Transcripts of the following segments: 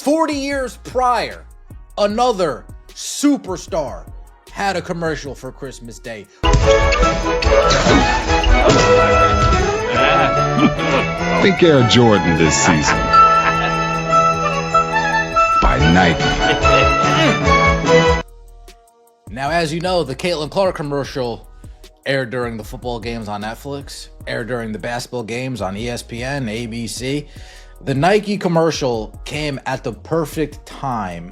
40 years prior, another superstar had a commercial for Christmas Day. Think Air Jordan this season. By Nike. Now, as you know, the Caitlin Clark commercial aired during the football games on Netflix, aired during the basketball games on ESPN, ABC. The Nike commercial came at the perfect time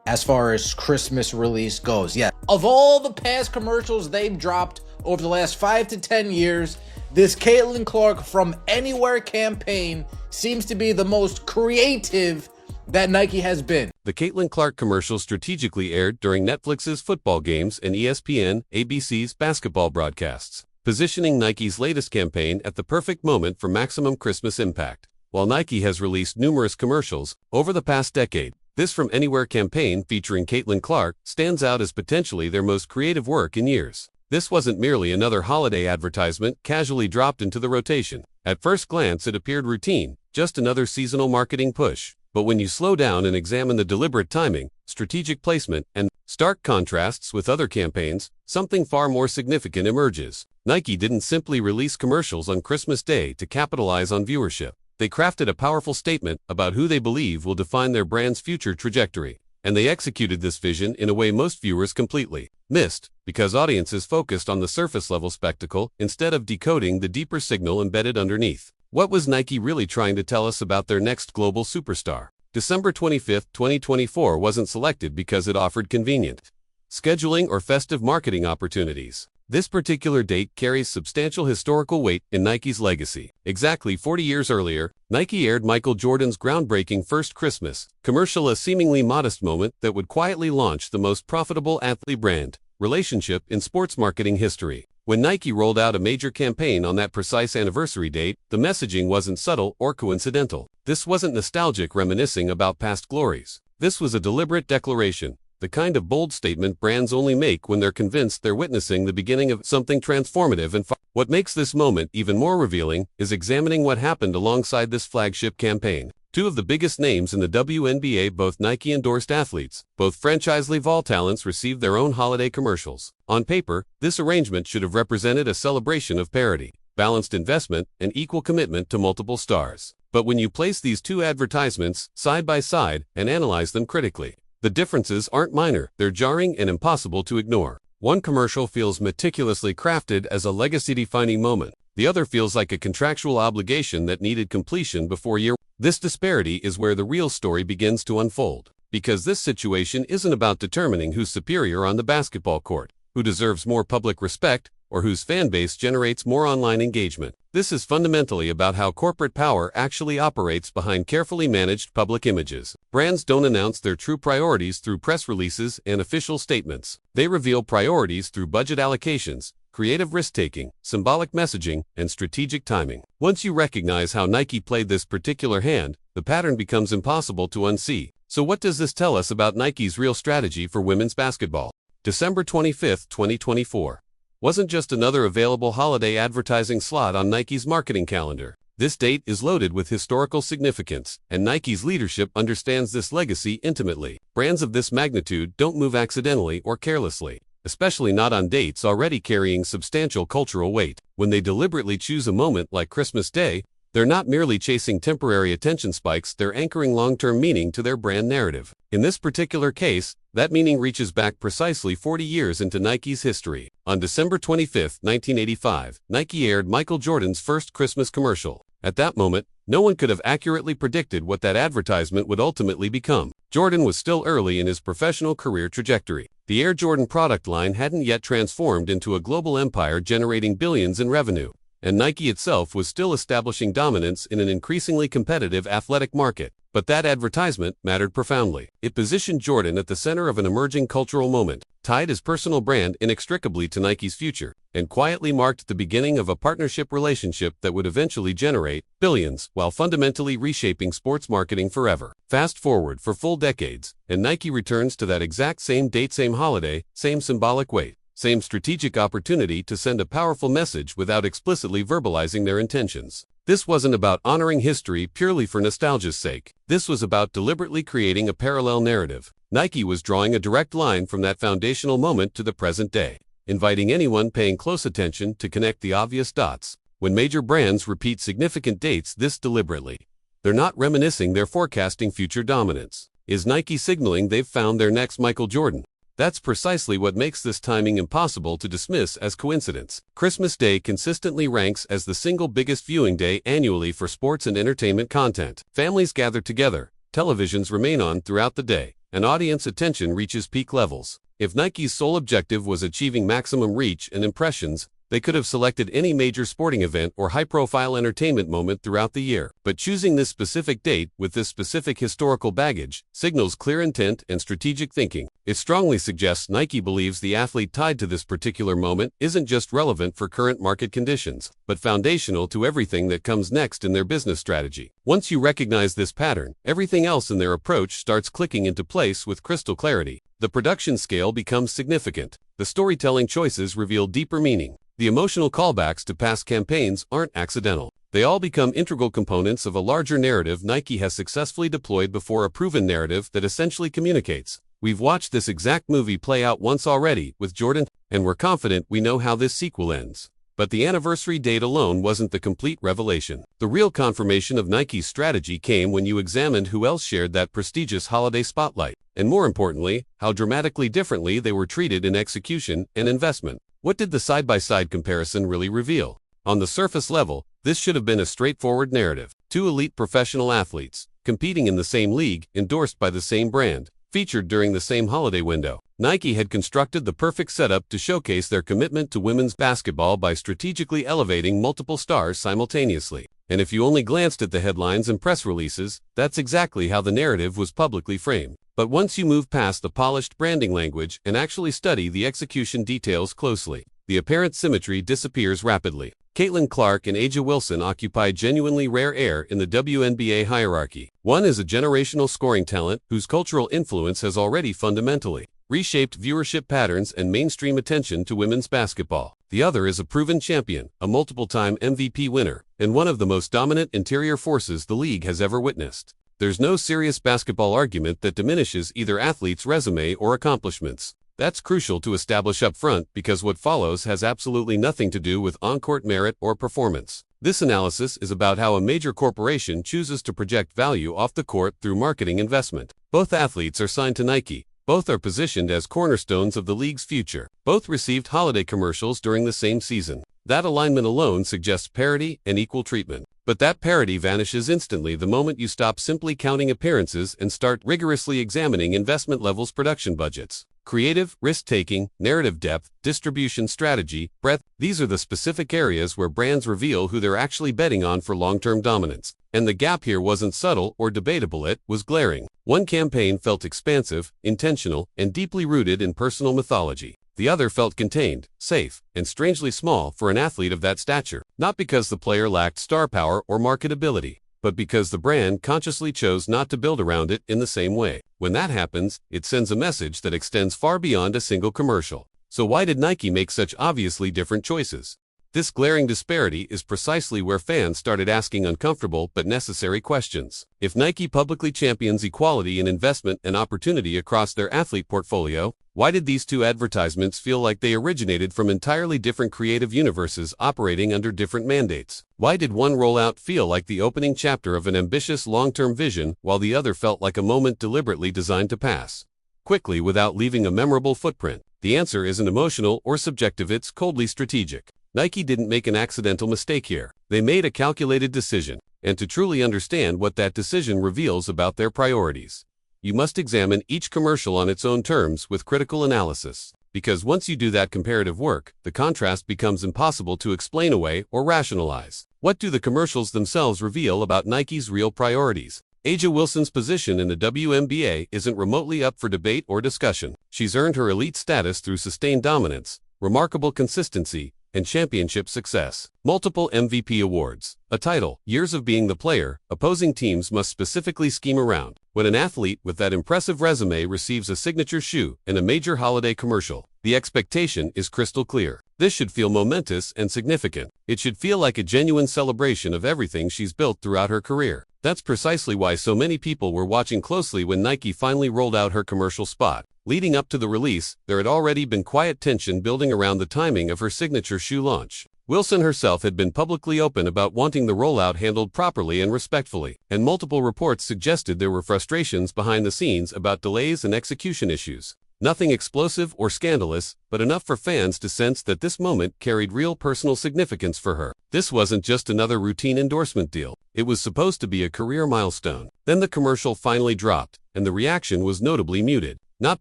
as far as Christmas release goes. Yeah, of all the past commercials they've dropped over the last 5 to 10 years, this Caitlin Clark From Anywhere campaign seems to be the most creative that Nike has been. The Caitlin Clark commercial strategically aired during Netflix's football games and ESPN, ABC's basketball broadcasts, positioning Nike's latest campaign at the perfect moment for maximum Christmas impact. While Nike has released numerous commercials over the past decade, this From Anywhere campaign featuring Caitlin Clark stands out as potentially their most creative work in years. This wasn't merely another holiday advertisement casually dropped into the rotation. At first glance, it appeared routine, just another seasonal marketing push. But when you slow down and examine the deliberate timing, strategic placement, and stark contrasts with other campaigns, something far more significant emerges. Nike didn't simply release commercials on Christmas Day to capitalize on viewership. They crafted a powerful statement about who they believe will define their brand's future trajectory. And they executed this vision in a way most viewers completely missed, because audiences focused on the surface-level spectacle instead of decoding the deeper signal embedded underneath. What was Nike really trying to tell us about their next global superstar? December 25, 2024 wasn't selected because it offered convenient scheduling or festive marketing opportunities. This particular date carries substantial historical weight in Nike's legacy. Exactly 40 years earlier, Nike aired Michael Jordan's groundbreaking First Christmas commercial, a seemingly modest moment that would quietly launch the most profitable athlete-brand relationship in sports marketing history. When Nike rolled out a major campaign on that precise anniversary date, the messaging wasn't subtle or coincidental. This wasn't nostalgic reminiscing about past glories. This was a deliberate declaration, the kind of bold statement brands only make when they're convinced they're witnessing the beginning of something transformative. And what makes this moment even more revealing is examining what happened alongside this flagship campaign. Two of the biggest names in the WNBA, both Nike-endorsed athletes, both franchise level talents, received their own holiday commercials. On paper, this arrangement should have represented a celebration of parity, balanced investment, and equal commitment to multiple stars. But when you place these two advertisements side by side and analyze them critically, the differences aren't minor, they're jarring and impossible to ignore. One commercial feels meticulously crafted as a legacy-defining moment. The other feels like a contractual obligation that needed completion before year. This disparity is where the real story begins to unfold. Because this situation isn't about determining who's superior on the basketball court, who deserves more public respect, or whose fan base generates more online engagement. This is fundamentally about how corporate power actually operates behind carefully managed public images. Brands don't announce their true priorities through press releases and official statements. They reveal priorities through budget allocations, creative risk-taking, symbolic messaging, and strategic timing. Once you recognize how Nike played this particular hand, the pattern becomes impossible to unsee. So what does this tell us about Nike's real strategy for women's basketball? December 25, 2024. Wasn't just another available holiday advertising slot on Nike's marketing calendar. This date is loaded with historical significance, and Nike's leadership understands this legacy intimately. Brands of this magnitude don't move accidentally or carelessly, especially not on dates already carrying substantial cultural weight. When they deliberately choose a moment like Christmas Day, they're not merely chasing temporary attention spikes, they're anchoring long-term meaning to their brand narrative. In this particular case, that meaning reaches back precisely 40 years into Nike's history. On December 25, 1985, Nike aired Michael Jordan's first Christmas commercial. At that moment, no one could have accurately predicted what that advertisement would ultimately become. Jordan was still early in his professional career trajectory. The Air Jordan product line hadn't yet transformed into a global empire generating billions in revenue, and Nike itself was still establishing dominance in an increasingly competitive athletic market. But that advertisement mattered profoundly. It positioned Jordan at the center of an emerging cultural moment, tied his personal brand inextricably to Nike's future, and quietly marked the beginning of a partnership relationship that would eventually generate billions while fundamentally reshaping sports marketing forever. Fast forward for full decades, and Nike returns to that exact same date, same holiday, same symbolic weight. Same strategic opportunity to send a powerful message without explicitly verbalizing their intentions. This wasn't about honoring history purely for nostalgia's sake. This was about deliberately creating a parallel narrative. Nike was drawing a direct line from that foundational moment to the present day, inviting anyone paying close attention to connect the obvious dots. When major brands repeat significant dates this deliberately, they're not reminiscing, they're forecasting future dominance. Is Nike signaling they've found their next Michael Jordan? That's precisely what makes this timing impossible to dismiss as coincidence. Christmas Day consistently ranks as the single biggest viewing day annually for sports and entertainment content. Families gather together, televisions remain on throughout the day, and audience attention reaches peak levels. If Nike's sole objective was achieving maximum reach and impressions, they could have selected any major sporting event or high-profile entertainment moment throughout the year. But choosing this specific date with this specific historical baggage signals clear intent and strategic thinking. It strongly suggests Nike believes the athlete tied to this particular moment isn't just relevant for current market conditions, but foundational to everything that comes next in their business strategy. Once you recognize this pattern, everything else in their approach starts clicking into place with crystal clarity. The production scale becomes significant. The storytelling choices reveal deeper meaning. The emotional callbacks to past campaigns aren't accidental. They all become integral components of a larger narrative Nike has successfully deployed before, a proven narrative that essentially communicates. We've watched this exact movie play out once already with Jordan, and we're confident we know how this sequel ends. But the anniversary date alone wasn't the complete revelation. The real confirmation of Nike's strategy came when you examined who else shared that prestigious holiday spotlight, and more importantly, how dramatically differently they were treated in execution and investment. What did the side-by-side comparison really reveal? On the surface level, this should have been a straightforward narrative. Two elite professional athletes, competing in the same league, endorsed by the same brand, featured during the same holiday window. Nike had constructed the perfect setup to showcase their commitment to women's basketball by strategically elevating multiple stars simultaneously. And if you only glanced at the headlines and press releases, that's exactly how the narrative was publicly framed. But once you move past the polished branding language and actually study the execution details closely, the apparent symmetry disappears rapidly. Caitlin Clark and A'ja Wilson occupy genuinely rare air in the WNBA hierarchy. One is a generational scoring talent whose cultural influence has already fundamentally reshaped viewership patterns and mainstream attention to women's basketball. The other is a proven champion, a multiple-time MVP winner, and one of the most dominant interior forces the league has ever witnessed. There's no serious basketball argument that diminishes either athlete's resume or accomplishments. That's crucial to establish up front because what follows has absolutely nothing to do with on-court merit or performance. This analysis is about how a major corporation chooses to project value off the court through marketing investment. Both athletes are signed to Nike. Both are positioned as cornerstones of the league's future. Both received holiday commercials during the same season. That alignment alone suggests parity and equal treatment. But that parity vanishes instantly the moment you stop simply counting appearances and start rigorously examining investment levels, production budgets. Creative, risk-taking, narrative depth, distribution strategy, breadth, these are the specific areas where brands reveal who they're actually betting on for long-term dominance. And the gap here wasn't subtle or debatable, it was glaring. One campaign felt expansive, intentional, and deeply rooted in personal mythology. The other felt contained, safe, and strangely small for an athlete of that stature. Not because the player lacked star power or marketability, but because the brand consciously chose not to build around it in the same way. When that happens, it sends a message that extends far beyond a single commercial. So why did Nike make such obviously different choices? This glaring disparity is precisely where fans started asking uncomfortable but necessary questions. If Nike publicly champions equality in investment and opportunity across their athlete portfolio, why did these two advertisements feel like they originated from entirely different creative universes operating under different mandates? Why did one rollout feel like the opening chapter of an ambitious long-term vision while the other felt like a moment deliberately designed to pass quickly without leaving a memorable footprint? The answer isn't emotional or subjective, it's coldly strategic. Nike didn't make an accidental mistake here. They made a calculated decision, and to truly understand what that decision reveals about their priorities, you must examine each commercial on its own terms with critical analysis. Because once you do that comparative work, the contrast becomes impossible to explain away or rationalize. What do the commercials themselves reveal about Nike's real priorities? A'ja Wilson's position in the WNBA isn't remotely up for debate or discussion. She's earned her elite status through sustained dominance, remarkable consistency, and championship success. Multiple MVP awards, a title, years of being the player opposing teams must specifically scheme around. When an athlete with that impressive resume receives a signature shoe in a major holiday commercial, The expectation is crystal clear. This should feel momentous and significant. It should feel like a genuine celebration of everything she's built throughout her career. That's precisely why so many people were watching closely when Nike finally rolled out her commercial spot. Leading up to the release, there had already been quiet tension building around the timing of her signature shoe launch. Wilson herself had been publicly open about wanting the rollout handled properly and respectfully, and multiple reports suggested there were frustrations behind the scenes about delays and execution issues. Nothing explosive or scandalous, but enough for fans to sense that this moment carried real personal significance for her. This wasn't just another routine endorsement deal. It was supposed to be a career milestone. Then the commercial finally dropped, and the reaction was notably muted. Not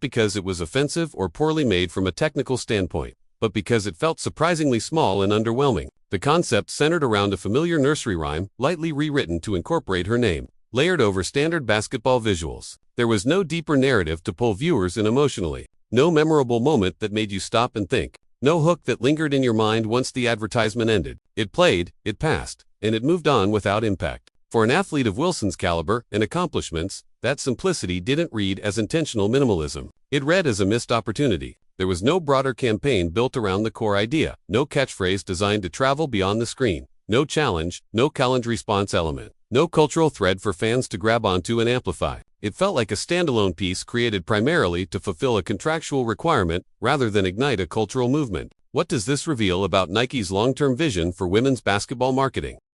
because it was offensive or poorly made from a technical standpoint, but because it felt surprisingly small and underwhelming. The concept centered around a familiar nursery rhyme, lightly rewritten to incorporate her name, layered over standard basketball visuals. There was no deeper narrative to pull viewers in emotionally, no memorable moment that made you stop and think, no hook that lingered in your mind once the advertisement ended. It played, it passed, and it moved on without impact. For an athlete of Wilson's caliber and accomplishments, that simplicity didn't read as intentional minimalism. It read as a missed opportunity. There was no broader campaign built around the core idea, no catchphrase designed to travel beyond the screen, no challenge, no calendar response element, no cultural thread for fans to grab onto and amplify. It felt like a standalone piece created primarily to fulfill a contractual requirement rather than ignite a cultural movement. What does this reveal about Nike's long-term vision for women's basketball marketing?